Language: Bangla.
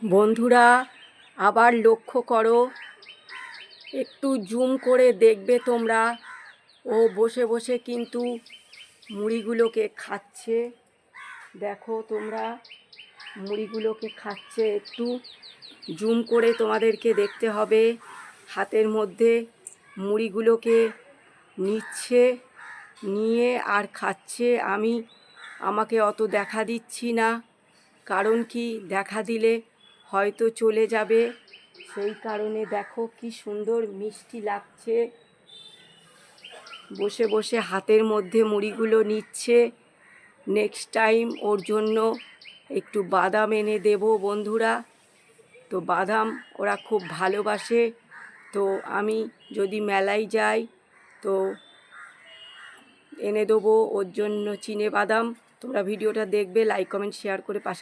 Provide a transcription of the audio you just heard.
বন্ধুরা আবার লক্ষ্য করো, একটু জুম করে দেখবে তোমরা। ও বসে বসে কিন্তু মুড়িগুলোকে খাচ্ছে। দেখো তোমরা, মুড়িগুলোকে খাচ্ছে। একটু জুম করে তোমাদেরকে দেখতে হবে। হাতের মধ্যে মুড়িগুলোকে নিচ্ছে, নিয়ে আর খাচ্ছে। আমাকে অত দেখা দিচ্ছি না, কারণ কি দেখা দিলে হয়তো চলে যাবে। সেই কারণে দেখো কি সুন্দর মিষ্টি লাগছে। বসে বসে হাতের মধ্যে মুড়িগুলো নিচ্ছে। নেক্সট টাইম ওর জন্য একটু বাদাম এনে দেব বন্ধুরা। তো বাদাম ওরা খুব ভালোবাসে। তো আমি যদি মেলায় যাই তো এনে দেবো ওর জন্য চিনে বাদাম। তোমরা ভিডিওটা দেখবে, লাইক কমেন্ট শেয়ার করে পাশে